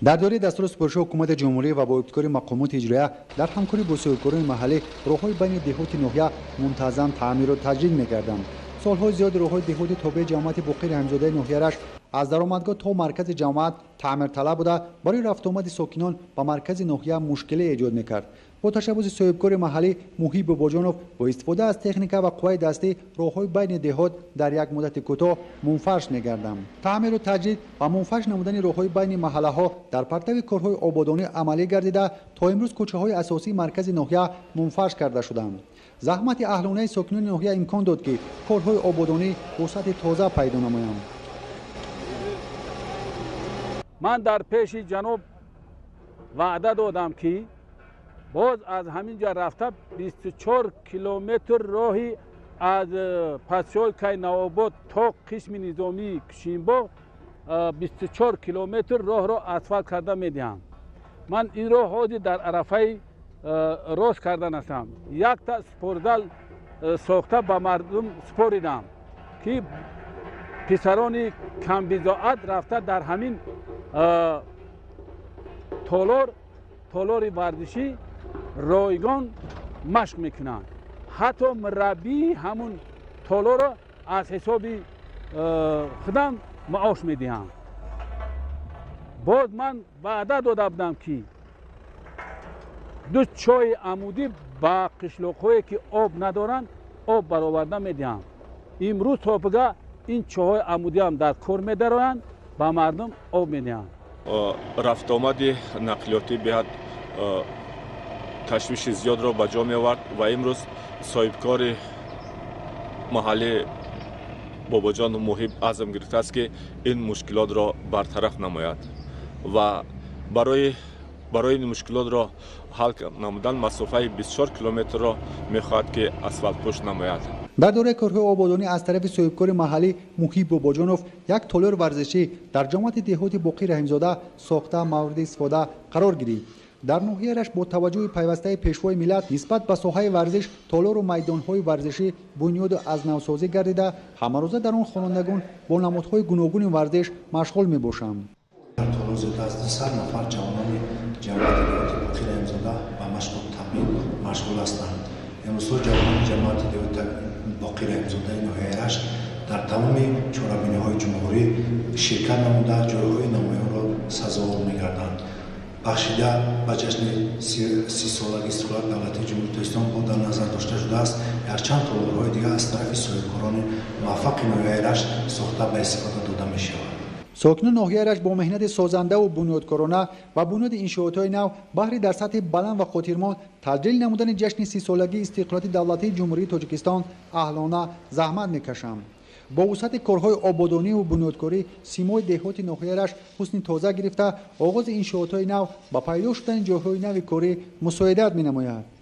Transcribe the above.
در دوره دستور سپارش حکومت جمهوری و با ابتکار مقامات اجراییه در همکاری با صاحبکاران محلی راههای بین دهات ناحیه منتظم تعمیر و تجدید می‌گردند. سال‌های زیاد راههای دهات تابع جماعت بقی رحمزاده ناحیه رشت از درآمدگاه تا مرکز جماعت تعمیر طلب بوده، برای رفت آمد ساکنان به مرکز ناحیه مشکلی ایجاد می‌کرد. با تشبث صاحبکار محلی محیب باباجانوف با استفاده از تکنیک و قوای دستی راههای بین دهات در یک مدت کوتاه منفرش می‌گردند. تعمیر و تجدید و منفرش نمودن راههای بین محله‌ها در پرتو کارهای آبادانی عملی گردیده تا امروز کوچه‌های اساسی مرکز ناحیه منفرش کرده شدند. زحمت اهلانه ساکنان ناحیه امکان داد که کارهای آبادانی وسعت تازه پیدا نمایند. من در پیش جناب وعده دادم که باز از همینجا رفته 24 کیلومتر راهی از پسشوی کای نواباد تا قسم نظامی کشیمبا 24 کیلومتر راه را اسفالت کرده میدهم. من این راه حاضر در عرفه راست کردن هستم. یک تا سپرزل ساخته به مردم سپاریدم که پسران کم بضاعت رفته در همین تالار ورزشی رایگان مشق میکنند. حتی مربی همون تالار را از حساب خودم معاش میدهم. باز من وعده داده بودم که دو چای عمودی با قشلاق‌هایی که آب ندارند آب برآورده میدهم. امروز صبحگاه این چای عمودی هم در کار می‌دارند با مردم آب میدهند. رفت آمد نقلیاتی بهت تشویش زیاد را به جا می‌آورد و امروز صاحبکار محلی باباجان محیب عزم گرفته است که این مشکلات را برطرف نماید و برای این مشکلات را حل نمودن مسافه 24 کیلومتر را می‌خواهد که اسفالت پوش نماید. در دوره کارهای آبادانی از طرف صاحبکار محلی محیب باباجانوف یک تالار ورزشی در جماعت دهات بقی رحمزاده ساخته مورد استفاده قرار گرفت. در ناحیه رشت با توجه پیوسته پیشوای ملت نسبت به ساحه ورزش تالار و میدان‌های ورزشی بنیاد از نوسازی گردیده، همه روزه در آن خوانندگان با نمادهای گوناگون ورزش مشغول می‌باشند. در تالار زیاد از 200 نفر جوانان جماعت دهات بقی رحمزاده به مشق تمرین مشغول هستند. امروز جوانان جماعت دهات بقی رحمزاده ناحیه رشت در تمام چهاربینی‌های جمهوری شرکت نموده جایگاه نمایان را سزاوار می‌گردند. بخشیده به جشن 30 سالگی استقلال دولت جمهوری تاجیکستان با در نظر داشته شده است. هرچند تالارهای دیگر از طرف صاحبکاران موفق ناحیه رشت ساخته به استفاده داده می‌شود. ساکنان ناحیه رشت با مهنت سازنده و بنیادکارانه و بنیاد انشاءات‌های نو بهره در سطح بلند و خاطرمان تجلیل نمودن جشن 30 سالگی استقلال دولت جمهوری تاجیکستان اهلانه زحمت می‌کشند. با وسعت کارهای آبادانی و بنیادکاری سیمای دهات ناحیه رشت حسن تازه گرفته، آغاز انشاءات‌های نو با پیدا شدن جاهای نو کاری مساعدت می‌نماید.